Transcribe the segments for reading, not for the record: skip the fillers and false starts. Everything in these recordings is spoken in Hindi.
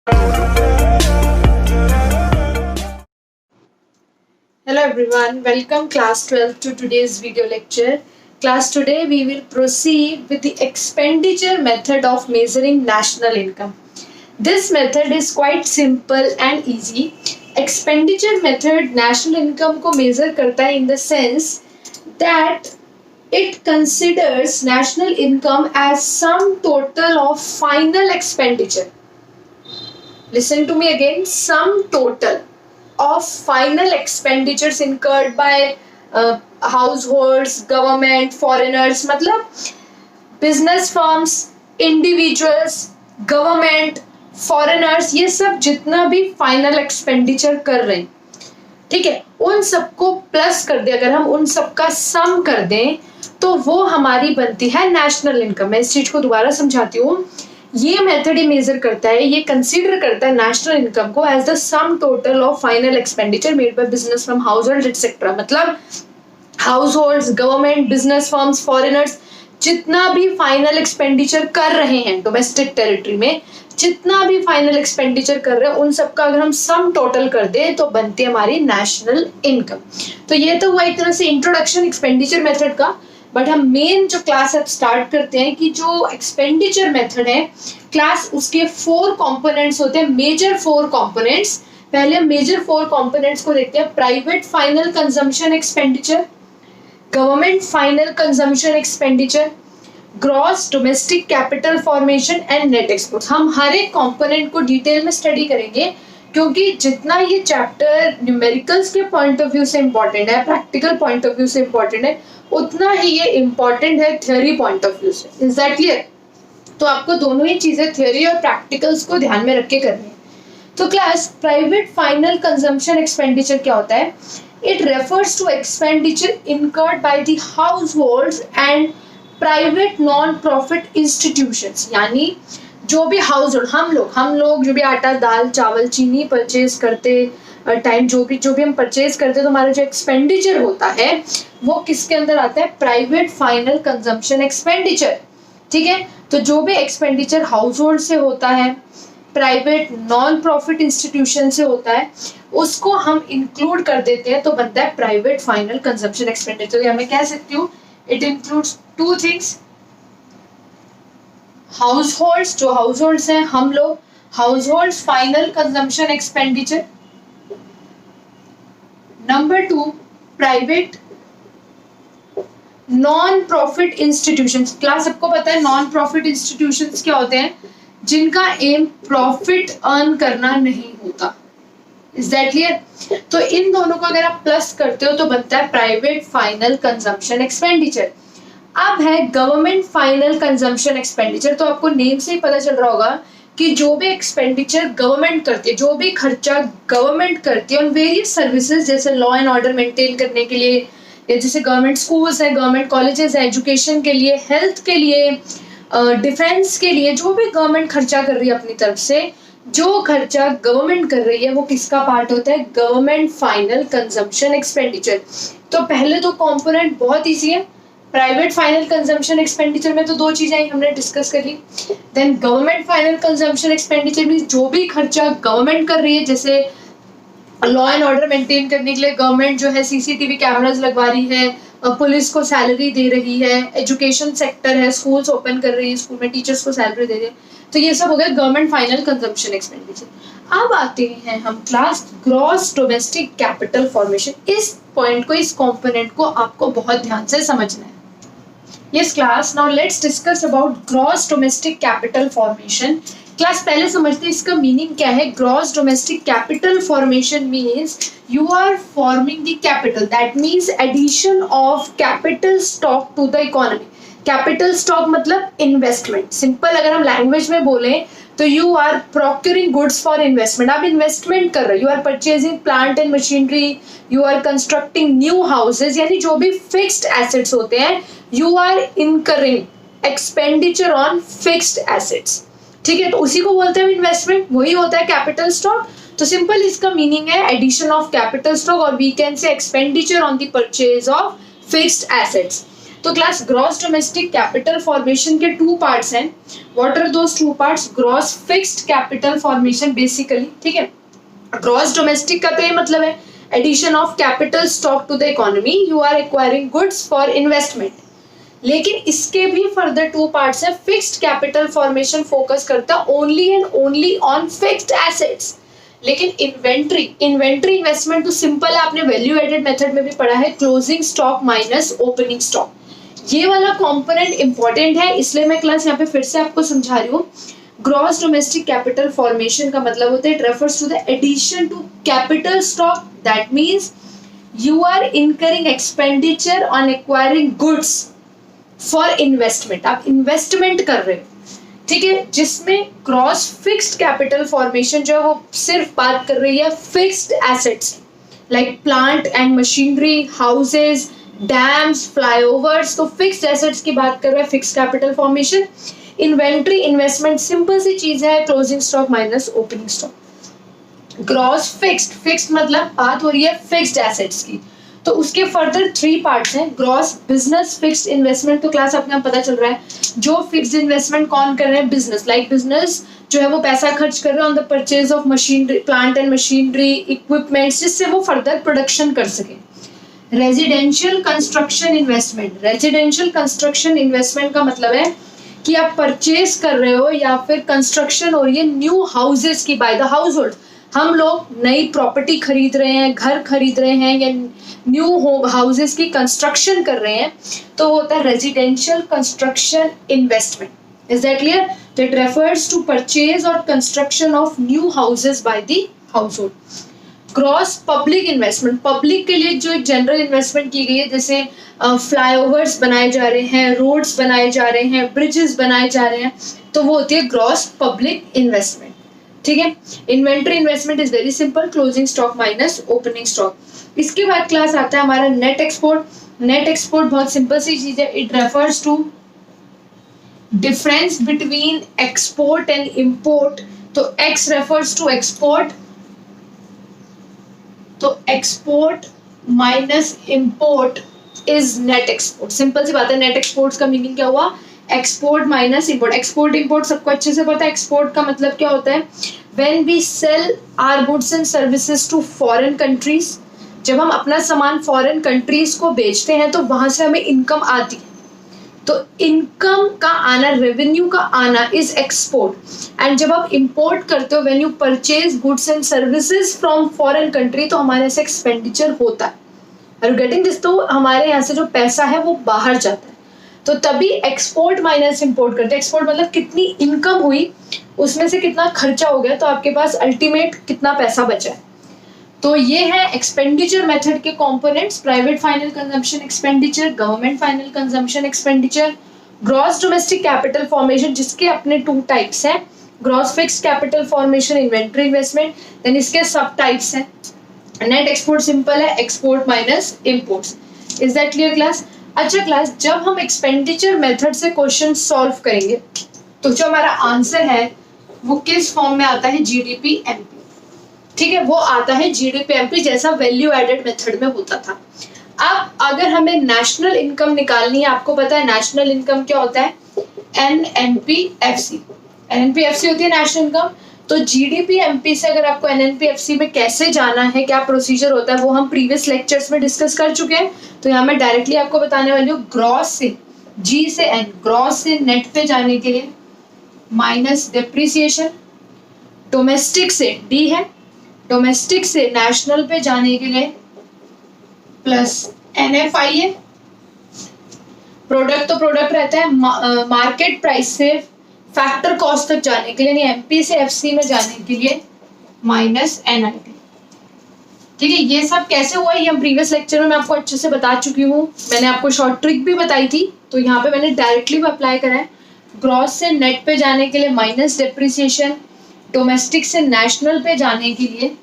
Hello everyone, welcome class 12 to today's video lecture. Class, today we will proceed with the expenditure method of measuring national income. This method is quite simple and easy. Expenditure method national income को measure करता है in the sense that it considers national income as sum total of final expenditure. Listen to me again, sum total of final expenditures incurred by households, government, foreigners, मतलब business firms, individuals, government, foreigners, ये सब जितना भी final expenditure कर रहे हैं, ठीक है, उन सबको प्लस कर दे, अगर हम उन सबका सम कर दें तो वो हमारी बनती है नेशनल इनकम. मैं इस चीज को दोबारा समझाती हूँ. ये मेथड ही मेजर करता है, ये कंसीडर करता है नेशनल इनकम को as the sum total of final expenditure made by business from household etcetera. मतलब households, government, business firms, foreigners जितना भी फाइनल एक्सपेंडिचर कर रहे हैं डोमेस्टिक टेरिटरी में, जितना भी फाइनल एक्सपेंडिचर कर रहे हैं उन सबका अगर हम सम टोटल कर दें तो बनती है हमारी नेशनल इनकम. तो ये तो हुआ एक तरह से इंट्रोडक्शन एक्सपेंडिचर मेथड का. बट हम मेन जो क्लास अब स्टार्ट करते हैं कि जो एक्सपेंडिचर मेथड है क्लास, उसके 4 कंपोनेंट्स होते हैं, मेजर 4 कंपोनेंट्स. पहले हम मेजर 4 कंपोनेंट्स को देखते हैं. Private final consumption expenditure, government final consumption expenditure, gross domestic capital formation and net export. हम हर एक कंपोनेंट को डिटेल में स्टडी करेंगे क्योंकि जितना ये चैप्टर न्यूमेरिकल्स के पॉइंट ऑफ व्यू से इंपॉर्टेंट है, प्रैक्टिकल पॉइंट ऑफ व्यू से इंपॉर्टेंट है, उतना ही ये इंपॉर्टेंट है थ्योरी पॉइंट ऑफ व्यू से. Is that clear? तो आपको दोनों ही चीजें थ्योरी और प्रैक्टिकल्स को ध्यान में रख के करनी है. तो class, private final consumption expenditure क्या होता है? It refers to expenditure incurred by the households and private non profit institutions. यानी जो भी हाउस होल्ड, हम लोग जो भी आटा, दाल, चावल, चीनी परचेज करते टाइम, जो भी हम परचेज करते तो हमारा जो एक्सपेंडिचर होता है वो किसके अंदर आता है? Private final consumption expenditure. ठीक है, तो जो भी एक्सपेंडिचर हाउस होल्ड से होता है, प्राइवेट नॉन प्रॉफिट इंस्टीट्यूशन से होता है, उसको हम इंक्लूड कर देते हैं तो बनता है प्राइवेट फाइनल कंजम्पशन एक्सपेंडिचर. या मैं कह सकती हूँ इट इंक्लूड्स 2 थिंग्स. हाउसहोल्ड्स, जो हाउसहोल्ड्स हैं, हम लोग, households final consumption expenditure. Number 2, private non profit institutions. Class, सबको पता है नॉन प्रॉफिट इंस्टीट्यूशंस क्या होते हैं? जिनका एम प्रॉफिट अर्न करना नहीं होता. Is that clear? तो इन दोनों को अगर आप प्लस करते हो तो बनता है प्राइवेट फाइनल कंजम्पशन एक्सपेंडिचर. अब है गवर्नमेंट फाइनल कंजम्पशन एक्सपेंडिचर. तो आपको नेम से ही पता चल रहा होगा कि जो भी एक्सपेंडिचर गवर्नमेंट करती है, जो भी खर्चा गवर्नमेंट करती है ऑन वेरियस सर्विसेज, जैसे लॉ एंड ऑर्डर मेंटेन करने के लिए, या जैसे गवर्नमेंट स्कूल्स है, गवर्नमेंट कॉलेजेस है, एजुकेशन के लिए, हेल्थ के लिए, डिफेंस के लिए, जो भी गवर्नमेंट खर्चा कर रही है अपनी तरफ से, जो खर्चा गवर्नमेंट कर रही है वो किसका पार्ट होता है? Government final consumption expenditure. तो पहले तो कंपोनेंट बहुत ईजी है. प्राइवेट फाइनल कंजम्पशन एक्सपेंडिचर में तो 2 चीजें हमने डिस्कस कर ली. Then government final consumption expenditure में जो भी खर्चा गवर्नमेंट कर रही है, जैसे लॉ एंड ऑर्डर मेंटेन करने के लिए गवर्नमेंट जो है सीसीटीवी कैमरास लगवा रही है, पुलिस को सैलरी दे रही है, एजुकेशन सेक्टर है, स्कूल्स ओपन कर रही है, स्कूल में टीचर्स को सैलरी दे रही है, तो ये सब हो गया गवर्नमेंट फाइनल कंजम्पशन एक्सपेंडिचर. अब आते हैं हम class gross domestic capital formation. इस पॉइंट को, इस कंपोनेंट को आपको बहुत ध्यान से समझना है. Yes class, now let's discuss about gross domestic capital formation. Class, पहले समझते हैं इसका मीनिंग क्या है. Gross domestic capital formation means you are forming the capital, that means addition of capital stock to the economy. Capital stock मतलब इन्वेस्टमेंट. सिंपल अगर हम लैंग्वेज में बोलें तो you are procuring goods for investment. आप इन्वेस्टमेंट कर रहे हो, you are purchasing plant and machinery, you are constructing new houses, यानी जो भी फिक्स्ड एसेट्स होते हैं, you are incurring expenditure on fixed assets. ठीक है, तो उसी को बोलते हैं इन्वेस्टमेंट, वही होता है कैपिटल स्टॉक. तो सिंपल इसका मीनिंग है एडिशन ऑफ कैपिटल स्टॉक, और we can say expenditure on the purchase of fixed assets. तो class gross domestic capital formation के टू पार्ट्स हैं. What are those two parts? Gross fixed capital formation basically, ठीक है. ग्रॉस डोमेस्टिक का तो ये मतलब है addition of capital stock to the economy, you are acquiring goods for investment. लेकिन इसके भी फर्दर टू पार्ट्स है. फिक्स्ड कैपिटल फॉर्मेशन फोकस करता only and only on fixed assets. लेकिन इन्वेंट्री इन्वेस्टमेंट तो सिंपल है, आपने वैल्यू एडेड मेथड में भी पढ़ा है, closing stock minus opening stock. ये वाला कंपोनेंट इंपॉर्टेंट है, इसलिए मैं क्लास यहाँ पे फिर से आपको समझा रही हूँ. ग्रॉस डोमेस्टिक कैपिटल फॉर्मेशन का मतलब होता है it refers to the addition to capital stock. That means you are incurring expenditure on acquiring goods for investment. आप इन्वेस्टमेंट कर रहे हो, ठीक है, जिसमें ग्रॉस फिक्स्ड कैपिटल फॉर्मेशन जो है वो सिर्फ बात कर रही है fixed assets like plant and machinery, houses, dams, flyovers. तो फिक्स्ड एसेट्स की बात कर रहे हैं fixed capital formation. Inventory investment simple सी चीज है, closing stock minus opening stock. Gross fixed मतलब बात हो रही है फिक्स्ड एसेट्स की. तो उसके फर्दर थ्री पार्ट्स हैं. ग्रॉस बिजनेस फिक्स्ड इन्वेस्टमेंट, तो क्लास अपने आप पता चल रहा है जो फिक्स्ड इन्वेस्टमेंट कौन कर रहे हैं, बिजनेस. लाइक बिजनेस जो है वो पैसा खर्च कर रहे हैं on the purchase of machinery, plant and machinery, equipments, जिससे वो फर्दर प्रोडक्शन कर सके. Residential construction investment, residential construction investment का मतलब है कि आप परचेज कर रहे हो या फिर कंस्ट्रक्शन हो रही है न्यू हाउसेस की बाय द हाउस होल्ड. हम लोग नई प्रॉपर्टी खरीद रहे हैं, घर खरीद रहे हैं या न्यू हाउसेस की कंस्ट्रक्शन कर रहे हैं, तो होता है residential construction investment. Is that clear? तो इट रेफर्स टू परचेज और construction of new houses by the house hold. Gross public investment, public के लिए जो एक जनरल इन्वेस्टमेंट की गई है, जैसे फ्लाईओवर्स बनाए जा रहे हैं, रोड्स बनाए जा रहे हैं, ब्रिजेस बनाए जा रहे हैं, तो वो होती है ग्रॉस पब्लिक इन्वेस्टमेंट. ठीक है. Inventory investment is very simple, closing stock minus opening stock. इसके बाद क्लास आता है हमारा नेट एक्सपोर्ट. नेट एक्सपोर्ट बहुत सिंपल सी चीज है, it refers to difference between export and import. तो एक्स रेफर्स टू एक्सपोर्ट, तो export minus import is net export. Simple सी बात है. नेट एक्सपोर्ट्स का मीनिंग क्या हुआ? Export minus import. Export import सबको अच्छे से पता है. एक्सपोर्ट का मतलब क्या होता है? When we sell our goods and services to foreign countries, जब हम अपना सामान फॉरेन कंट्रीज को बेचते हैं तो वहां से हमें इनकम आती है. तो इनकम का आना, रेवेन्यू का आना इज एक्सपोर्ट. एंड जब आप इंपोर्ट करते हो, when you purchase goods and services from foreign country, तो हमारे से एक्सपेंडिचर होता है. Are you getting this? तो हमारे यहाँ से जो पैसा है वो बाहर जाता है. तो तभी एक्सपोर्ट माइनस इंपोर्ट करते हैं. एक्सपोर्ट मतलब कितनी इनकम हुई, उसमें से कितना खर्चा हो गया, तो आपके पास अल्टीमेट कितना पैसा बचा है. तो ये है एक्सपेंडिचर मेथड के components. Private final consumption expenditure, government final consumption expenditure, gross domestic capital formation जिसके अपने टू टाइप्स हैं, gross fixed capital formation, inventory investment. Then इसके सब टाइप्स हैं. नेट एक्सपोर्ट सिंपल है, export minus imports. Is that clear class? अच्छा क्लास, जब हम एक्सपेंडिचर मेथड से क्वेश्चन सॉल्व करेंगे तो जो हमारा आंसर है वो किस फॉर्म में आता है? GDP MP. ठीक है, वो आता है जीडीपी एमपी जैसा वैल्यू एडेड मेथड में होता था. अब अगर हमें नेशनल इनकम निकालनी है, आपको पता है नेशनल इनकम क्या होता है? एनएनपीएफसी. एनएनपीएफसी होती है नेशनल इनकम. तो जीडीपी एमपी से अगर आपको एनएनपीएफसी में कैसे जाना है, क्या प्रोसीजर होता है, वो हम प्रीवियस लेक्चर्स में डिस्कस कर चुके हैं. तो यहाँ मैं डायरेक्टली आपको बताने वाली हूँ. ग्रॉस से, जी से एन, ग्रॉस से नेट पे जाने के लिए माइनस डिप्रिसिएशन. डोमेस्टिक से डी है, डोमेस्टिक से नेशनल पे जाने के लिए प्लस एनएफआईए. प्रोडक्ट तो प्रोडक्ट रहता है. मार्केट प्राइस से फैक्टर कॉस्ट तक जाने के लिए, यानी एमपी से एफसी में जाने के लिए माइनस एनआईटी. ठीक है, ये सब कैसे हुआ ये हम प्रीवियस लेक्चर में मैं आपको अच्छे से बता चुकी हूँ. मैंने आपको शॉर्ट ट्रिक भी बताई थी, तो यहाँ पे मैंने डायरेक्टली भी अप्लाई करा है. ग्रॉस से नेट पे जाने के लिए माइनस डिप्रिसिएशन, डोमेस्टिक से नेशनल पे जाने के लिए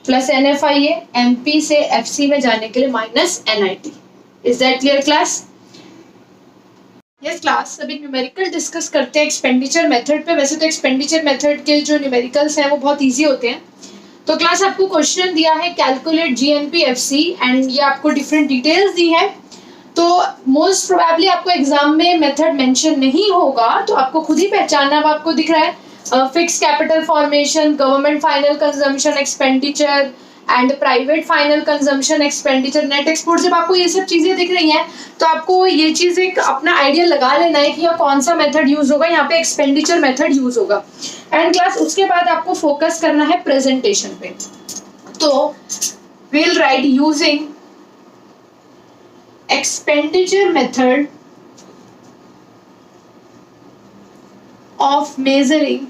प्लस एनएफआईए, एमपी से एफसी में जाने के लिए minus NIT. Is that clear class? Yes class. अभी न्यूमेरिकल डिस्कस करते हैं एक्सपेंडिचर मेथड पे. वैसे तो एक्सपेंडिचर मेथड के जो न्यूमेरिकल्स हैं वो बहुत इजी होते हैं. तो क्लास आपको क्वेश्चन दिया है कैलकुलेट जीएनपीएफसी एंड ये आपको डिफरेंट डिटेल्स दी है. तो मोस्ट प्रोबेबली आपको एग्जाम में मेथड मेंशन नहीं होगा, तो आपको खुद ही पहचानना। अब आपको दिख रहा है fix capital formation, government final consumption expenditure and private final consumption expenditure, net export. जब आपको ये सब चीजें दिख रही हैं तो आपको ये चीज एक अपना आइडिया लगा लेना है कि यह कौन सा मेथड यूज होगा। यहाँ पे एक्सपेंडिचर मेथड यूज होगा। एंड क्लास उसके बाद आपको फोकस करना है प्रेजेंटेशन पे। तो we'll write using expenditure method of measuring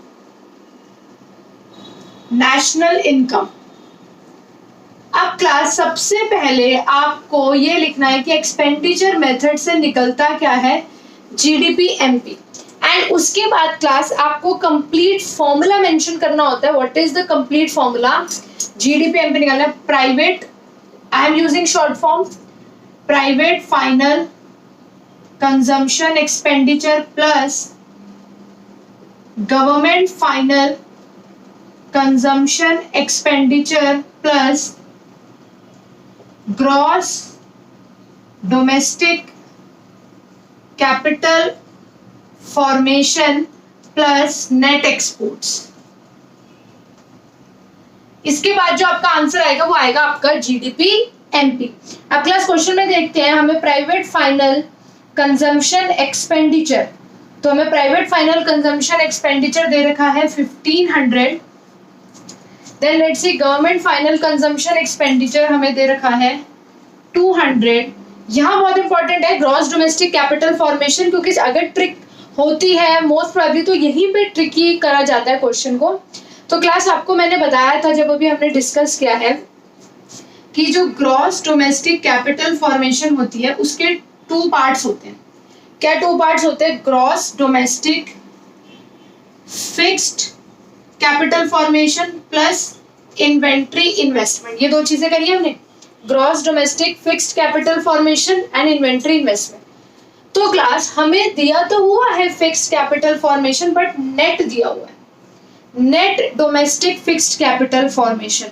national income। अब क्लास सबसे पहले आपको ये लिखना है कि एक्सपेंडिचर मेथड से निकलता क्या है, जीडीपी एमपी। एंड उसके बाद क्लास आपको कंप्लीट फॉर्मूला मेंशन करना होता है। What is the complete formula? GDP MP निकालना है। Private, I am using short form, private final consumption expenditure plus government final consumption expenditure plus gross domestic capital formation plus net exports. इसके बाद जो आपका आंसर आएगा वो आएगा आपका जीडीपी एमपी। अब क्लास क्वेश्चन में देखते हैं, हमें प्राइवेट फाइनल कंजम्पशन एक्सपेंडिचर, तो हमें प्राइवेट फाइनल कंजम्पशन एक्सपेंडिचर दे रखा है 1500। Then let's see government final consumption expenditure हमें दे रखा है 200। यहाँ बहुत इंपॉर्टेंट है ग्रॉस डोमेस्टिक कैपिटल फॉर्मेशन, क्योंकि अगर ट्रिक होती है मोस्ट प्रोबेबली तो यहीं पे ट्रिकी करा जाता है क्वेश्चन को। तो क्लास आपको मैंने बताया था जब अभी हमने डिस्कस किया है कि जो ग्रॉस डोमेस्टिक कैपिटल फॉर्मेशन होती है उसके 2 पार्ट्स होते हैं। क्या 2 पार्ट्स होते हैं? Gross domestic fixed capital formation plus inventory investment. ये 2 चीजें करी हमने, gross domestic fixed capital formation and inventory investment. तो क्लास हमें दिया तो हुआ है fixed capital formation, but net दिया हुआ है, net domestic fixed capital formation.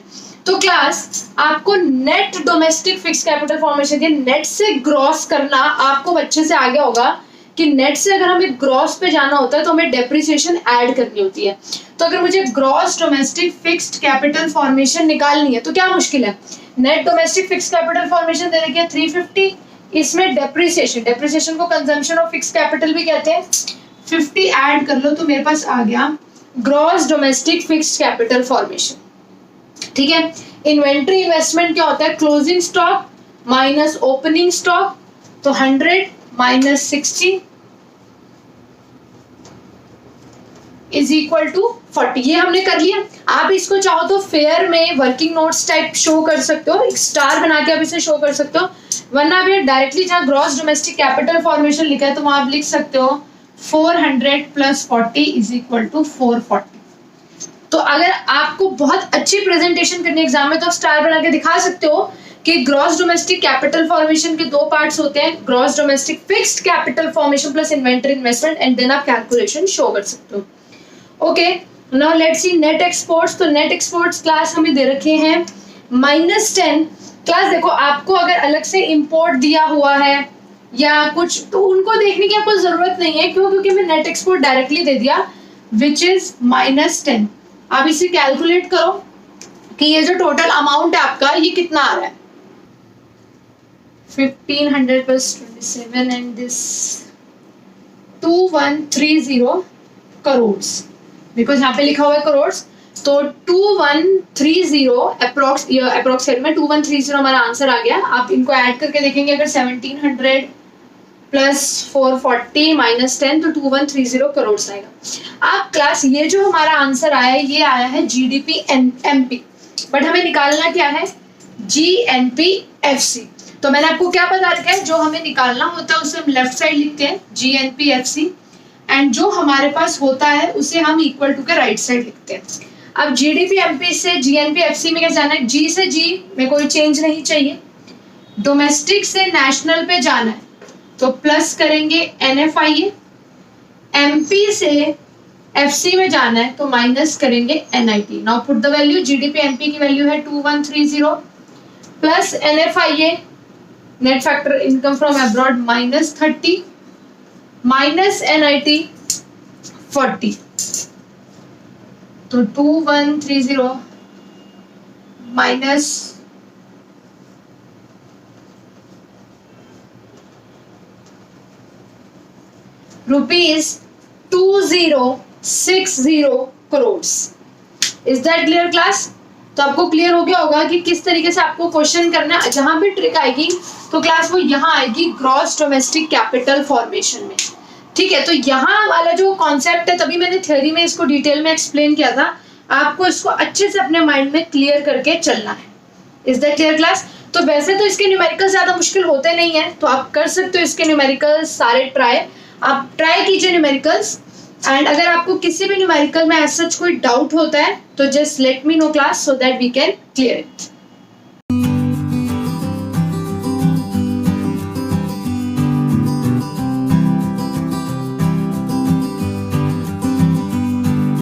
तो क्लास आपको net domestic fixed capital formation के नेट से ग्रॉस करना आपको अच्छे से आ गया होगा कि नेट से अगर हमें ग्रॉस पे जाना होता है तो हमें डेप्रिसिएशन ऐड करनी होती है। तो अगर मुझे gross domestic fixed capital formation निकालनी है तो क्या मुश्किल है, net domestic fixed capital formation दे रखी है 350, इसमें डेप्रिसिएशन को कंजम्पशन ऑफ फिक्स्ड कैपिटल भी कहते हैं, 50 ऐड कर लो तो मेरे पास आ गया gross domestic fixed capital formation. ठीक है। इन्वेंट्री इन्वेस्टमेंट क्या होता है? Closing stock minus opening stock, तो 100 माइनस 60 इज इक्वल टू 40। ये हमने कर लिया। आप इसको चाहो तो फेयर में वर्किंग नोट्स टाइप शो कर सकते हो, एक स्टार बना के आप इसे शो कर सकते हो, वरना आप डायरेक्टली जहाँ ग्रॉस डोमेस्टिक कैपिटल फॉर्मेशन लिखा है तो वहां आप लिख सकते हो 400 प्लस 40 इज इक्वल टू 440। तो अगर आपको बहुत अच्छी प्रेजेंटेशन करनी एग्जाम में तो आप स्टार बना के दिखा सकते हो कि ग्रॉस डोमेस्टिक कैपिटल फॉर्मेशन के 2 पार्ट्स होते हैं, gross domestic fixed capital formation plus inventory investment, and then आप कैलकुलेशन शो कर सकते हो। Okay, now let's see net exports. तो नेट एक्सपोर्ट्स क्लास हमें दे रखे हैं -10। क्लास देखो, आपको अगर अलग से इंपोर्ट दिया हुआ है या कुछ तो उनको देखने की आपको जरूरत नहीं है। क्यों? क्योंकि मैं नेट एक्सपोर्ट डायरेक्टली दे दिया विच इज -10। आप इसे कैलकुलेट करो कि ये जो टोटल अमाउंट है आपका ये कितना आ रहा है, 1500 plus 27 and this 2130 crore, because यहाँ पे लिखा हुआ है करोड़, तो 2130 अप्रोक्सीमेट में 2130 हमारा आंसर आ गया। आप इनको ऐड करके देखेंगे, अगर 1700 प्लस 440 माइनस 10 तो 2130 करोड़ आएगा। अब क्लास ये जो हमारा आंसर आया है ये आया है जीडीपी एमपी, बट हमें निकालना क्या है, जीएनपीएफसी। तो मैंने आपको क्या बता रखा है, जो हमें निकालना होता है उसे हम लेफ्ट साइड लिखते हैं जीएनपीएफसी, एंड जो हमारे पास होता है उसे हम इक्वल टू के राइट साइड लिखते हैं। अब जीडीपी एमपी से जीएनपीएफसी में क्या जाना है, जी से जी में कोई चेंज नहीं चाहिए, डोमेस्टिक से नेशनल पे जाना है तो प्लस करेंगे NFIA, एमपी से एफसी में जाना है तो माइनस करेंगे NIT। Now put the value, GDP MP की वैल्यू है 2130 plus NFIA net factor income from abroad -30 minus NIT 40, तो 2130 minus ₹2060 crores। Is that clear class? तो आपको क्लियर हो गया होगा कि किस तरीके से आपको क्वेश्चन करना है। जहां भी ट्रिक आएगी तो क्लास वो यहाँ आएगी ग्रॉस डोमेस्टिक कैपिटल फॉर्मेशन में। ठीक है, तो यहाँ वाला जो कॉन्सेप्ट है, तभी मैंने थ्योरी में इसको डिटेल में एक्सप्लेन किया था, आपको इसको अच्छे से अपने माइंड में क्लियर करके चलना है। Is that clear class? तो वैसे तो इसके न्यूमेरिकल ज्यादा मुश्किल होते नहीं है, तो आप कर सकते हो इसके न्यूमेरिकल्स सारे ट्राई, आप ट्राई कीजिए न्यूमेरिकल्स। एंड अगर आपको किसी भी न्यूमेरिकल में ऐसा कोई डाउट होता है तो just let me know class, so that we can clear it.